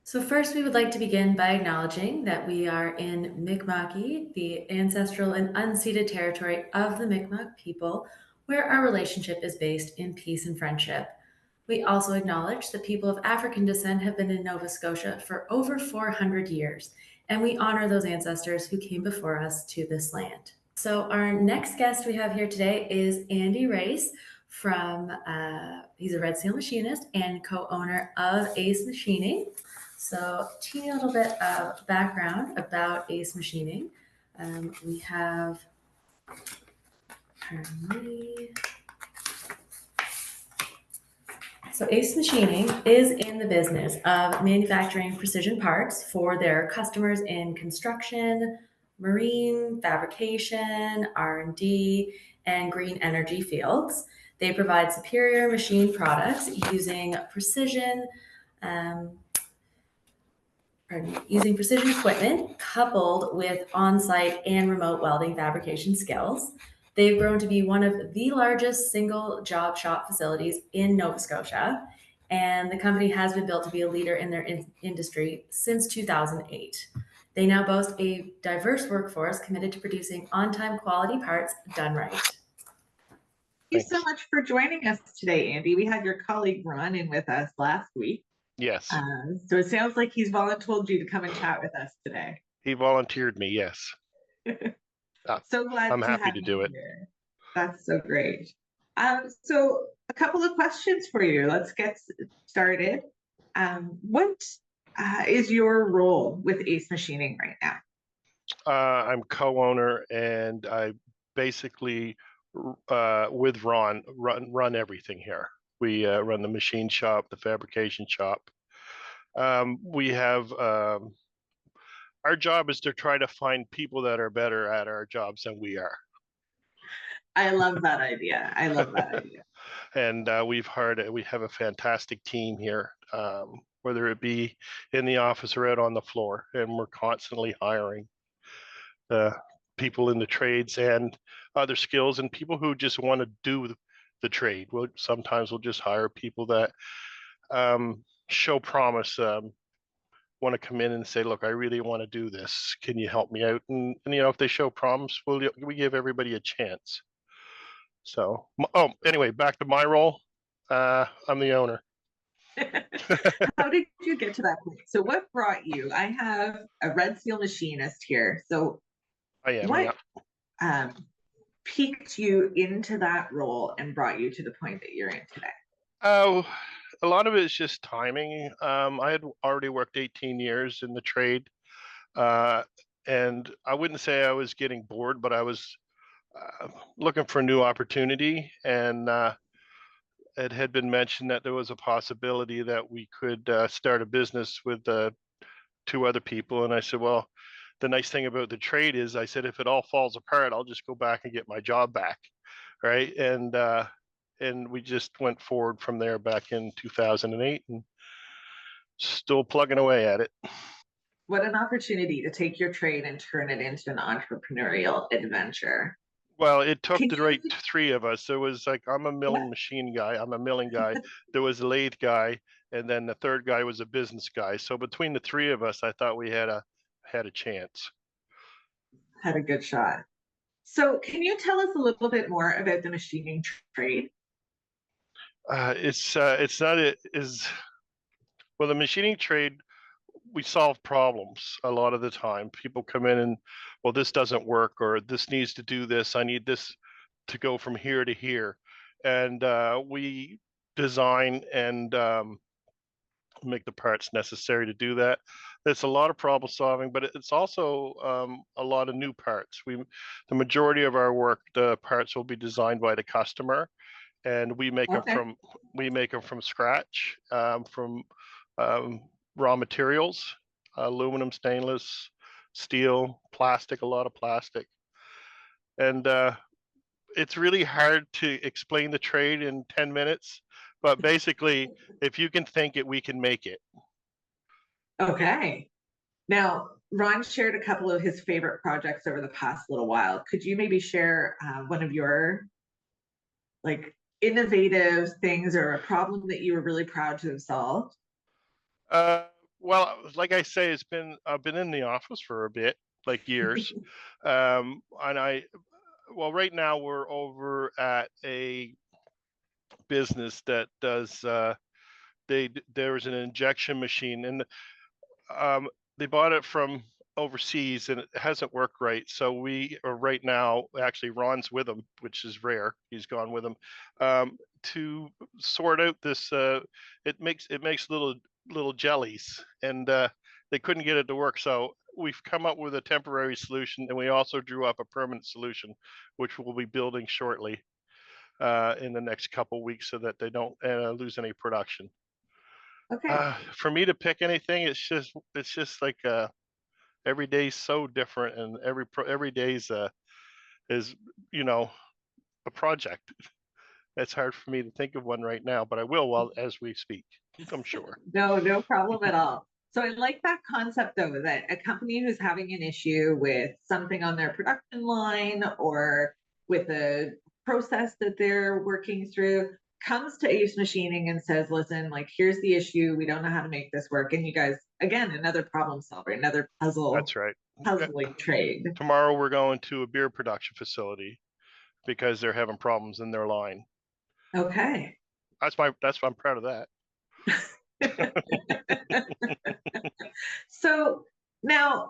So first, we would like to begin by acknowledging that we are in Mi'kma'ki, the ancestral and unceded territory of the Mi'kmaq people, where our relationship is based in peace and friendship. We also acknowledge that people of African descent have been in Nova Scotia for over 400 years, and we honor those ancestors who came before us to this land. So our next guest we have here today is Andy Race he's a Red Seal machinist and co-owner of Ace Machining. So, teach you a little bit of background about Ace Machining. We have, pardon me. So, Ace Machining is in the business of manufacturing precision parts for their customers in construction, marine, fabrication, R&D, and green energy fields. They provide superior machine products um, using precision equipment coupled with on-site and remote welding fabrication skills. They've grown to be one of the largest single job shop facilities in Nova Scotia, and the company has been built to be a leader in their industry since 2008. They now boast a diverse workforce committed to producing on-time quality parts done right. Thank you so much for joining us today, Andy. We had your colleague Ron in with us last week. Yes. So it sounds like he's volunteered you to come and chat with us today. He volunteered me, yes. So glad I'm happy to do it. Here. That's so great. So a couple of questions for you. Let's get started. What is your role with Ace Machining right now? I'm co-owner, and I basically, with Ron, run everything here. We run the machine shop, the fabrication shop. We have our job is to try to find people that are better at our jobs than we are. I love that idea. I love that idea. And we have a fantastic team here, whether it be in the office or out on the floor, and we're constantly hiring people in the trades and other skills, and people who just want to do the trade. Sometimes we'll just hire people that show promise, want to come in and say, look, I really want to do this. Can you help me out? And if they show promise, we give everybody a chance. So, anyway, back to my role. I'm the owner. How did you get to that point? So what brought you? I have a Red Seal machinist here. So I am. What piqued you into that role and brought you to the point that you're in today? Oh, a lot of it is just timing. I had already worked 18 years in the trade, and I wouldn't say I was getting bored, but I was looking for a new opportunity, and it had been mentioned that there was a possibility that we could start a business with 2 other people. And I said, well, the nice thing about the trade is, I said, if it all falls apart, I'll just go back and get my job back, right? And we just went forward from there back in 2008, and still plugging away at it. What an opportunity to take your trade and turn it into an entrepreneurial adventure. Well, it took the right 3 of us. There was I'm a milling machine guy. I'm a milling guy. There was a lathe guy. And then the 3rd guy was a business guy. So between the 3 of us, I thought we had a chance. Had a good shot. So can you tell us a little bit more about the machining trade? It's not well, the machining trade, we solve problems a lot of the time. People come in and, well, this doesn't work, or this needs to do this. I need this to go from here to here. And we design and make the parts necessary to do that. It's a lot of problem solving, but it's also a lot of new parts. The majority of our work, the parts will be designed by the customer, and we make them from scratch, from raw materials, aluminum, stainless, steel, plastic, a lot of plastic. And it's really hard to explain the trade in 10 minutes, but basically, if you can think it, we can make it. Okay. Now, Ron shared a couple of his favorite projects over the past little while. Could you maybe share one of your innovative things or a problem that you were really proud to have solved? Well, like I say, I've been in the office for a bit, like years. And well, right now we're over at a business that does, there was an injection machine, and they bought it from overseas and it hasn't worked right. So we are right now, actually Ron's with them, which is rare. He's gone with them, to sort out this, it makes little jellies, and they couldn't get it to work. So we've come up with a temporary solution, and we also drew up a permanent solution, which we'll be building shortly, in the next couple weeks, so that they don't lose any production. Okay. For me to pick anything, it's just like, every day's so different, and every day's is, you know, a project. It's hard for me to think of one right now, but I will while as we speak, I'm sure. No problem at all. So I like that concept though, that a company who's having an issue with something on their production line or with a process that they're working through comes to Ace Machining and says, listen, like, here's the issue. We don't know how to make this work. And you guys, again, another problem solver, another That's right. puzzling trade. Tomorrow we're going to a beer production facility because they're having problems in their line. Okay. I'm proud of that. So now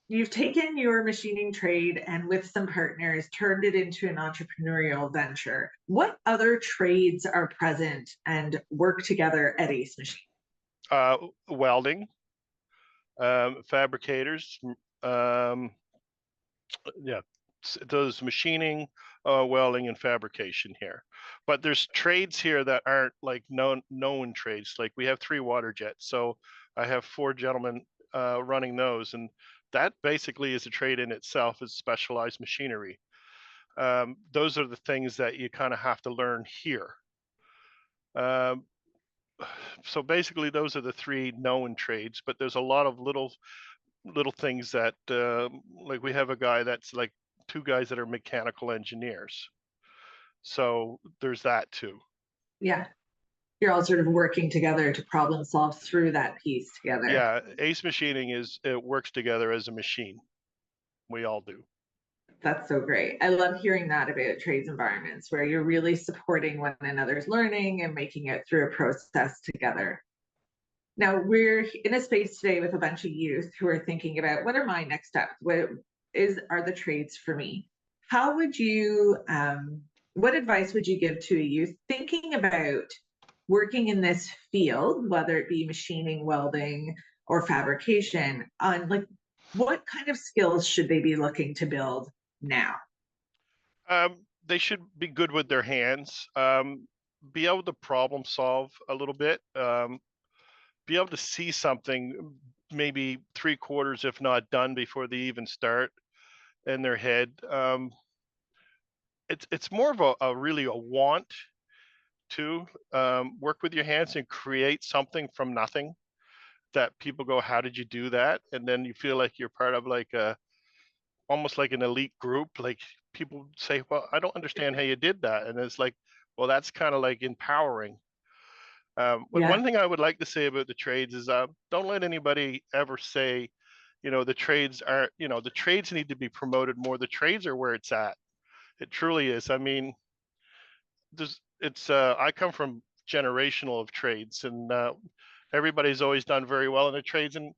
you've taken your machining trade and with some partners turned it into an entrepreneurial venture. What other trades are present and work together at Ace Machine? Welding, fabricators, yeah, those machining, welding, and fabrication here. But there's trades here that aren't like known trades. Like we have 3 water jets, so I have 4 gentlemen running those, and that basically is a trade in itself. Is specialized machinery. Those are the things that you kind of have to learn here. So basically, those are the 3 known trades. But there's a lot of little things that, like we have a guy that's like 2 guys that are mechanical engineers. So there's that too. Yeah. You're all sort of working together to problem solve through that piece together. Yeah, Ace Machining it works together as a machine. We all do. That's so great. I love hearing that about trades environments where you're really supporting one another's learning and making it through a process together. Now we're in a space today with a bunch of youth who are thinking about, what are my next steps? What are the trades for me? How would you, what advice would you give to a youth thinking about working in this field, whether it be machining, welding, or fabrication, on like, what kind of skills should they be looking to build now? They should be good with their hands, be able to problem solve a little bit, be able to see something maybe 3/4, if not done, before they even start in their head. It's more of a really a want to work with your hands and create something from nothing that people go, how did you do that? And then you feel like you're part of like almost like an elite group. Like people say, well, I don't understand how you did that. And it's like, well, that's kind of like empowering. But one thing I would like to say about the trades is, don't let anybody ever say, the trades are, the trades need to be promoted more. The trades are where it's at. It truly is. I mean, I come from generational of trades, and everybody's always done very well in the trades. And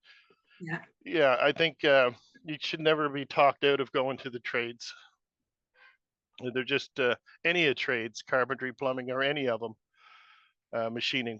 yeah, I think you should never be talked out of going to the trades. They're just any of trades, carpentry, plumbing, or any of them. Machining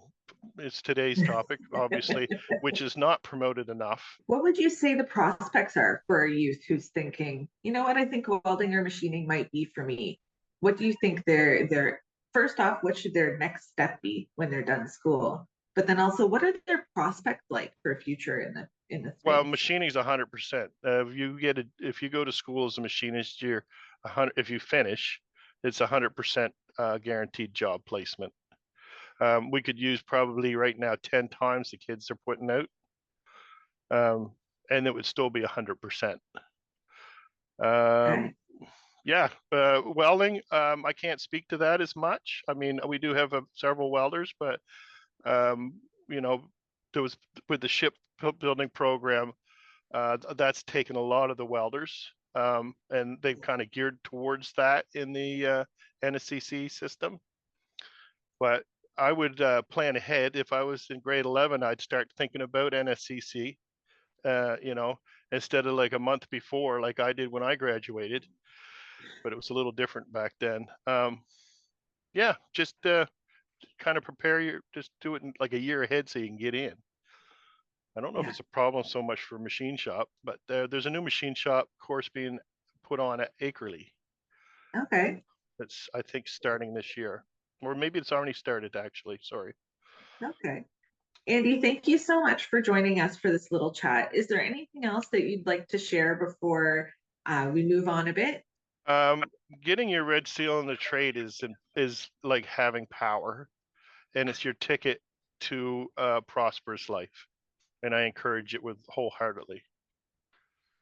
is today's topic, obviously, which is not promoted enough. What would you say the prospects are for a youth who's thinking, you know what, I think welding or machining might be for me? What do you think their first off, what should their next step be when they're done school? But then also, what are their prospects like for a future in the space? Well, machining is 100%. If you go to school as a machinist, you're 100. If you finish, it's 100% guaranteed job placement. We could use probably right now 10 times the kids are putting out, and it would still be 100%. Okay. Yeah, welding, I can't speak to that as much. I mean, we do have several welders, but there was with the shipbuilding program, that's taken a lot of the welders, and they've kind of geared towards that in the NSCC system. But I would plan ahead. If I was in grade 11, I'd start thinking about NSCC, you know, instead of like a month before, like I did when I graduated. But it was a little different back then. Yeah, just kind of just do it in like a year ahead so you can get in. I don't know if Yeah. it's a problem so much for machine shop, but there's a new machine shop course being put on at Acrely. Okay. That's, I think, starting this year, or maybe it's already started actually. Sorry. Okay. Andy, thank you so much for joining us for this little chat. Is there anything else that you'd like to share before we move on a bit? Getting your red seal in the trade is like having power, and it's your ticket to a prosperous life. And I encourage it with wholeheartedly.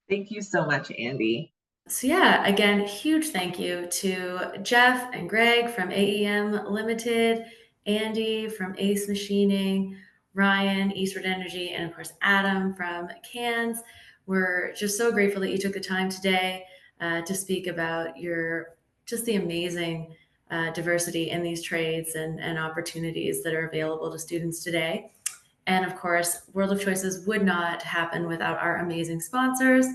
Thank you so much, Andy. So yeah, again, huge thank you to Jeff and Greg from AEM Ltd, Andy from Ace Machining, Ryan, Eastward Energy, and of course Adam from Cans. We're just so grateful that you took the time today to speak about just the amazing diversity in these trades and opportunities that are available to students today. And of course, World of Choices would not happen without our amazing sponsors,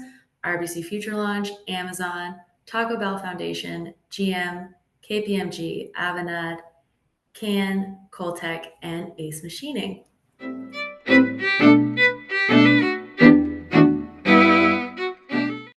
RBC Future Launch, Amazon, Taco Bell Foundation, GM, KPMG, Avanade, CAN, Coltech, and Ace Machining.